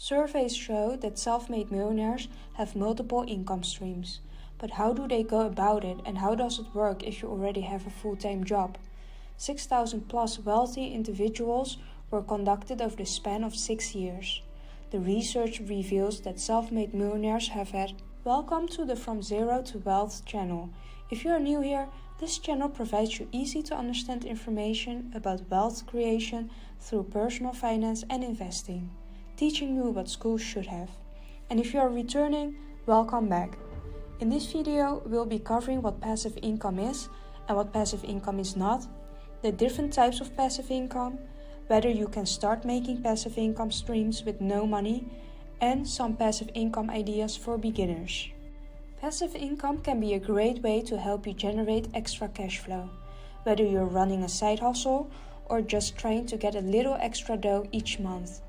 Surveys show that self-made millionaires have multiple income streams. But how do they go about it, and how does it work if you already have a full-time job? 6,000 plus wealthy individuals were conducted over the span of 6 years. The research reveals that self-made millionaires have had. Welcome to the From Zero to Wealth channel. If you are new here, this channel provides you easy to understand information about wealth creation through personal finance and investing, teaching you what schools should have. And if you are returning, welcome back. In this video, we'll be covering what passive income is and what passive income is not, the different types of passive income, whether you can start making passive income streams with no money, and some passive income ideas for beginners. Passive income can be a great way to help you generate extra cash flow, whether you're running a side hustle or just trying to get a little extra dough each month.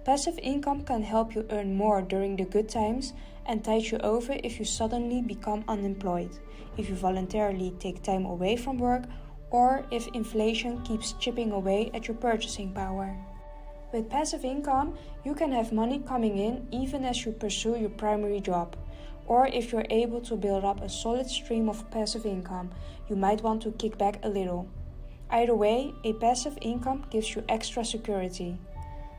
Passive income can help you earn more during the good times and tide you over if you suddenly become unemployed, if you voluntarily take time away from work, or if inflation keeps chipping away at your purchasing power. With passive income, you can have money coming in even as you pursue your primary job. Or if you're able to build up a solid stream of passive income, you might want to kick back a little. Either way, a passive income gives you extra security.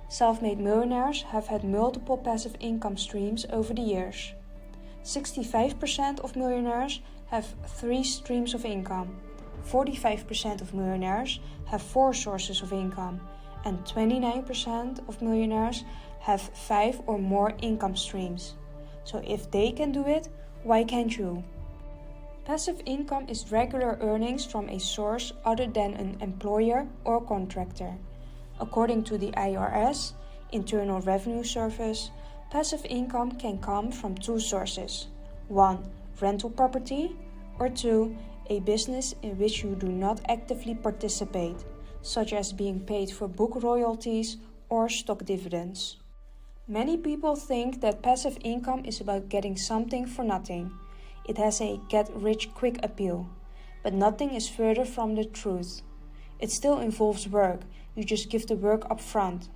Self-made millionaires have had multiple passive income streams over the years. 65% of millionaires have 3 streams of income, 45% of millionaires have 4 sources of income, and 29% of millionaires have 5 or more income streams. So if they can do it, why can't you? Passive income is regular earnings from a source other than an employer or contractor. According to the IRS, Internal Revenue Service, passive income can come from 2 sources. 1. Rental property, or 2. A business in which you do not actively participate, such as being paid for book royalties or stock dividends. Many people think that passive income is about getting something for nothing. It has a get-rich-quick appeal, but nothing is further from the truth. It still involves work. You just give the work up front.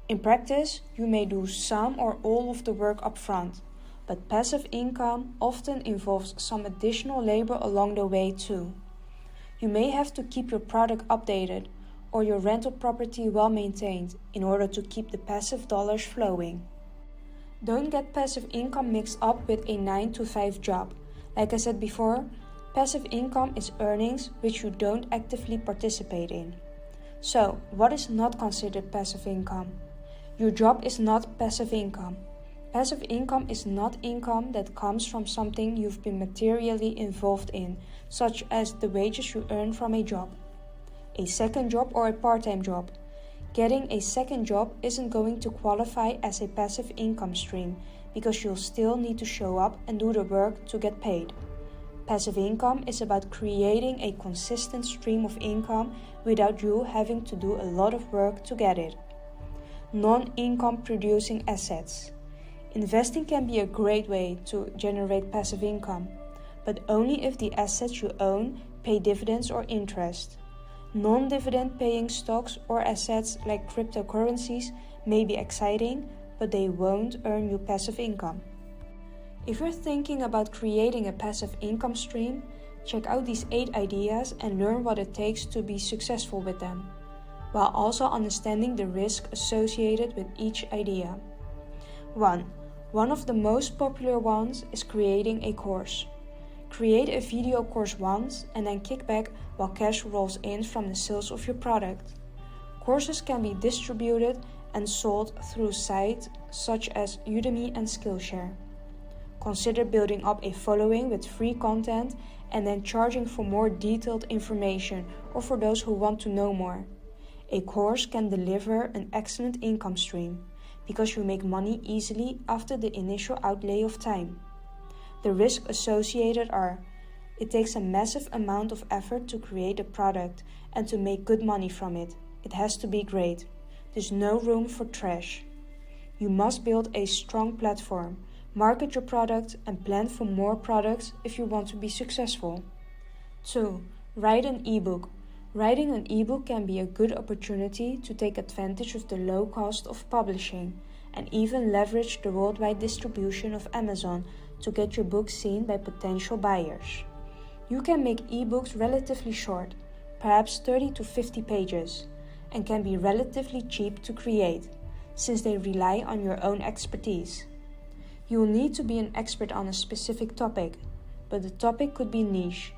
In practice, you may do some or all of the work up front, but passive income often involves some additional labor along the way too. You may have to keep your product updated or your rental property well maintained in order to keep the passive dollars flowing. Don't get passive income mixed up with a 9-to-5 job. Like I said before, passive income is earnings which you don't actively participate in. So, what is not considered passive income? Your job is not passive income. Passive income is not income that comes from something you've been materially involved in, such as the wages you earn from a job, a second job or a part-time job. Getting a second job isn't going to qualify as a passive income stream because you'll still need to show up and do the work to get paid. Passive income is about creating a consistent stream of income without you having to do a lot of work to get it. Non-income producing assets. Investing can be a great way to generate passive income, but only if the assets you own pay dividends or interest. Non-dividend paying stocks or assets like cryptocurrencies may be exciting, but they won't earn you passive income. If you're thinking about creating a passive income stream, check out these 8 ideas and learn what it takes to be successful with them, while also understanding the risk associated with each idea. 1. One of the most popular ones is creating a course. Create a video course once and then kick back while cash rolls in from the sales of your product. Courses can be distributed and sold through sites such as Udemy and Skillshare. Consider building up a following with free content and then charging for more detailed information or for those who want to know more. A course can deliver an excellent income stream because you make money easily after the initial outlay of time. The risks associated are: it takes a massive amount of effort to create a product and to make good money from it. It has to be great. There's no room for trash. You must build a strong platform, market your product, and plan for more products if you want to be successful. 2. Write an ebook. Writing an ebook can be a good opportunity to take advantage of the low cost of publishing and even leverage the worldwide distribution of Amazon to get your book seen by potential buyers. You can make ebooks relatively short, perhaps 30 to 50 pages, and can be relatively cheap to create, since they rely on your own expertise. You will need to be an expert on a specific topic, but the topic could be niche,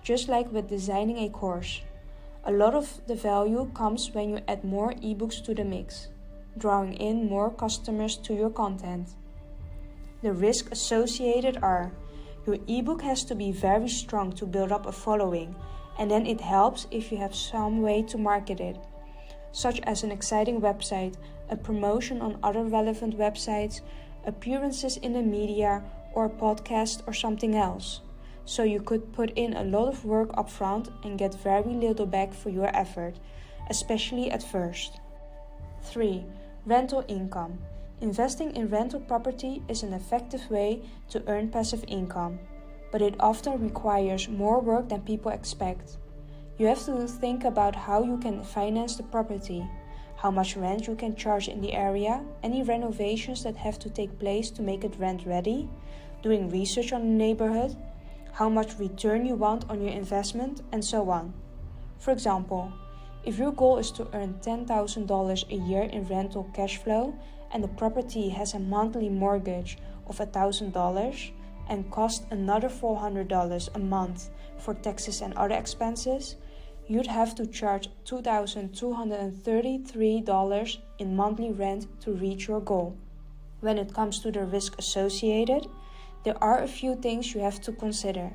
just like with designing a course. A lot of the value comes when you add more ebooks to the mix, drawing in more customers to your content. The risks associated are: your ebook has to be very strong to build up a following, and then it helps if you have some way to market it, such as an exciting website, a promotion on other relevant websites, appearances in the media, or a podcast or something else. So you could put in a lot of work upfront and get very little back for your effort, especially at first. 3. Rental income. Investing in rental property is an effective way to earn passive income, but it often requires more work than people expect. You have to think about how you can finance the property, how much rent you can charge in the area, any renovations that have to take place to make it rent ready, doing research on the neighborhood, how much return you want on your investment, and so on. For example, if your goal is to earn $10,000 a year in rental cash flow and the property has a monthly mortgage of $1,000 and costs another $400 a month for taxes and other expenses, you'd have to charge $2,233 in monthly rent to reach your goal. When it comes to the risk associated, there are a few things you have to consider.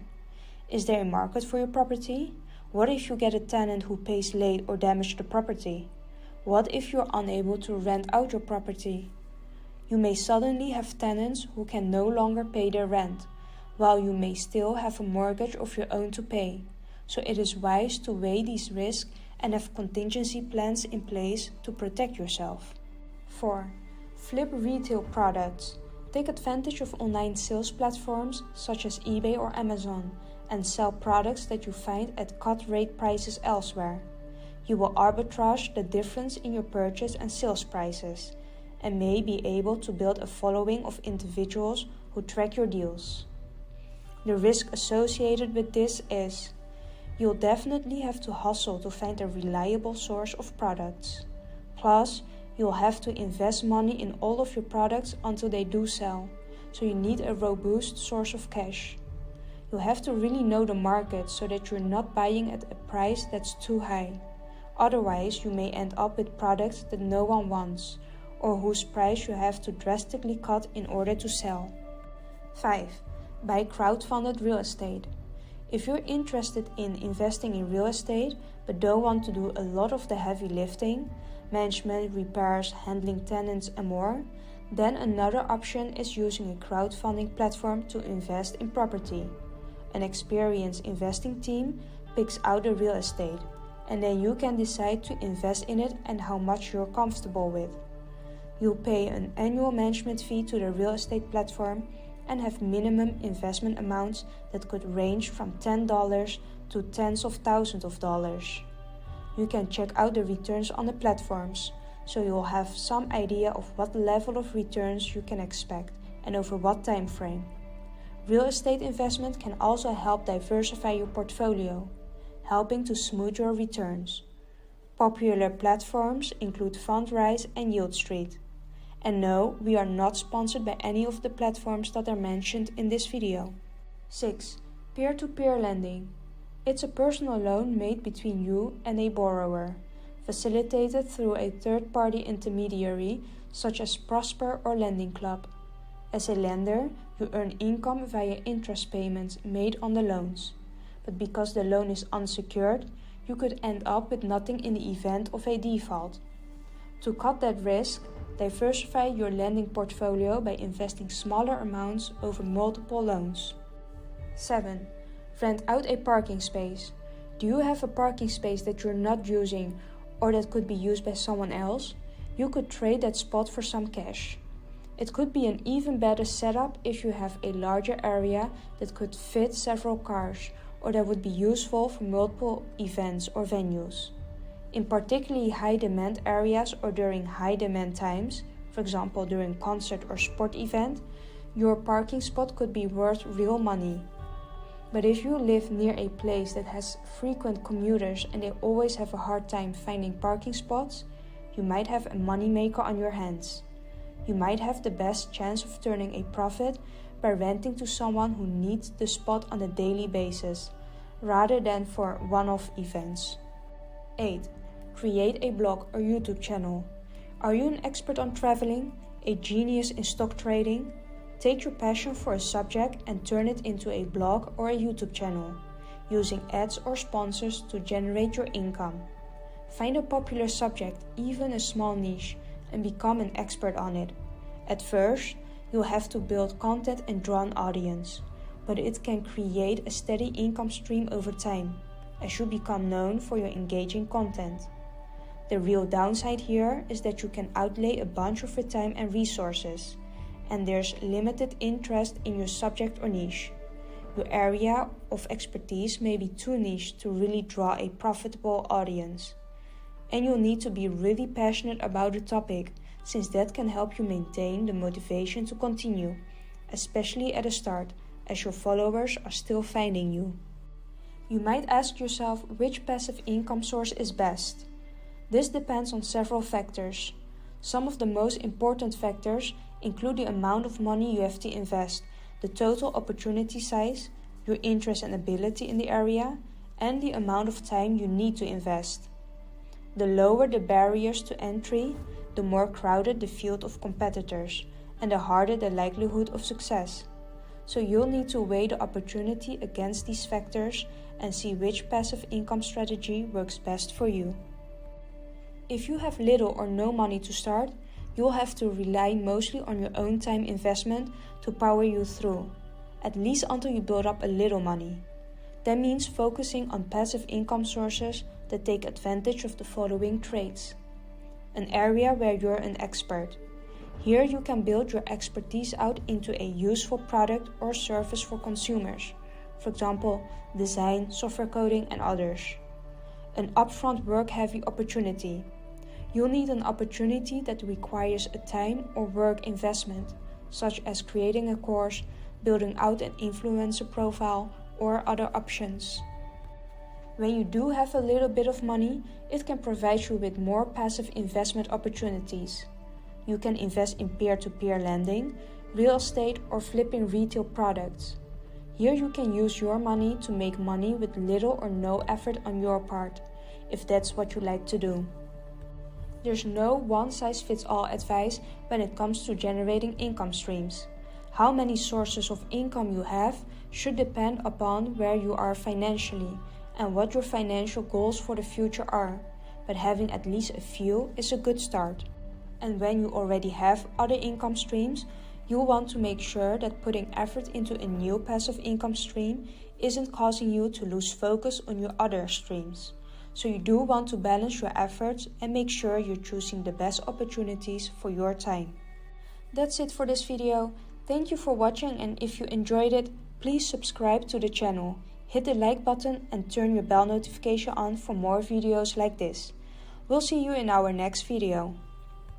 Is there a market for your property? What if you get a tenant who pays late or damages the property? What if you're unable to rent out your property? You may suddenly have tenants who can no longer pay their rent, while you may still have a mortgage of your own to pay. So it is wise to weigh these risks and have contingency plans in place to protect yourself. 4. Flip retail products. Take advantage of online sales platforms such as eBay or Amazon and sell products that you find at cut-rate prices elsewhere. You will arbitrage the difference in your purchase and sales prices and may be able to build a following of individuals who track your deals. The risk associated with this is you'll definitely have to hustle to find a reliable source of products. Plus, you'll have to invest money in all of your products until they do sell, so you need a robust source of cash. You'll have to really know the market so that you're not buying at a price that's too high. Otherwise, you may end up with products that no one wants, or whose price you have to drastically cut in order to sell. 5. Buy crowdfunded real estate. If you're interested in investing in real estate but don't want to do a lot of the heavy lifting, management, repairs, handling tenants and more, then another option is using a crowdfunding platform to invest in property. An experienced investing team picks out the real estate, and then you can decide to invest in it and how much you're comfortable with. You'll pay an annual management fee to the real estate platform and have minimum investment amounts that could range from $10 to tens of thousands of dollars. You can check out the returns on the platforms, so you'll have some idea of what level of returns you can expect and over what time frame. Real estate investment can also help diversify your portfolio, helping to smooth your returns. Popular platforms include Fundrise and YieldStreet. And no, we are not sponsored by any of the platforms that are mentioned in this video. 6. Peer-to-peer lending. It's a personal loan made between you and a borrower, facilitated through a third-party intermediary such as Prosper or Lending Club. As a lender, you earn income via interest payments made on the loans. But because the loan is unsecured, you could end up with nothing in the event of a default. To cut that risk, diversify your lending portfolio by investing smaller amounts over multiple loans. 7. Rent out a parking space. Do you have a parking space that you're not using or that could be used by someone else? You could trade that spot for some cash. It could be an even better setup if you have a larger area that could fit several cars or that would be useful for multiple events or venues. In particularly high demand areas or during high demand times, for example during concert or sport event, your parking spot could be worth real money. But if you live near a place that has frequent commuters and they always have a hard time finding parking spots, you might have a moneymaker on your hands. You might have the best chance of turning a profit by renting to someone who needs the spot on a daily basis, rather than for one-off events. 8. Create a blog or YouTube channel. Are you an expert on traveling? A genius in stock trading? Take your passion for a subject and turn it into a blog or a YouTube channel, using ads or sponsors to generate your income. Find a popular subject, even a small niche, and become an expert on it. At first, you'll have to build content and draw an audience, but it can create a steady income stream over time, as you become known for your engaging content. The real downside here is that you can outlay a bunch of your time and resources, and there's limited interest in your subject or niche. Your area of expertise may be too niche to really draw a profitable audience. And you'll need to be really passionate about the topic, since that can help you maintain the motivation to continue, especially at the start, as your followers are still finding you. You might ask yourself which passive income source is best. This depends on several factors. Some of the most important factors include the amount of money you have to invest, the total opportunity size, your interest and ability in the area, and the amount of time you need to invest. The lower the barriers to entry, the more crowded the field of competitors, and the harder the likelihood of success. So you'll need to weigh the opportunity against these factors and see which passive income strategy works best for you. If you have little or no money to start, you'll have to rely mostly on your own time investment to power you through, at least until you build up a little money. That means focusing on passive income sources that take advantage of the following traits. An area where you're an expert. Here you can build your expertise out into a useful product or service for consumers, for example, design, software coding, and others. An upfront work-heavy opportunity. You'll need an opportunity that requires a time or work investment, such as creating a course, building out an influencer profile, or other options. When you do have a little bit of money, it can provide you with more passive investment opportunities. You can invest in peer-to-peer lending, real estate, or flipping retail products. Here you can use your money to make money with little or no effort on your part, if that's what you like to do. There's no one-size-fits-all advice when it comes to generating income streams. How many sources of income you have should depend upon where you are financially and what your financial goals for the future are, but having at least a few is a good start. And when you already have other income streams, you'll want to make sure that putting effort into a new passive income stream isn't causing you to lose focus on your other streams. So you do want to balance your efforts and make sure you're choosing the best opportunities for your time. That's it for this video. Thank you for watching, and if you enjoyed it, please subscribe to the channel, hit the like button and turn your bell notification on for more videos like this. We'll see you in our next video.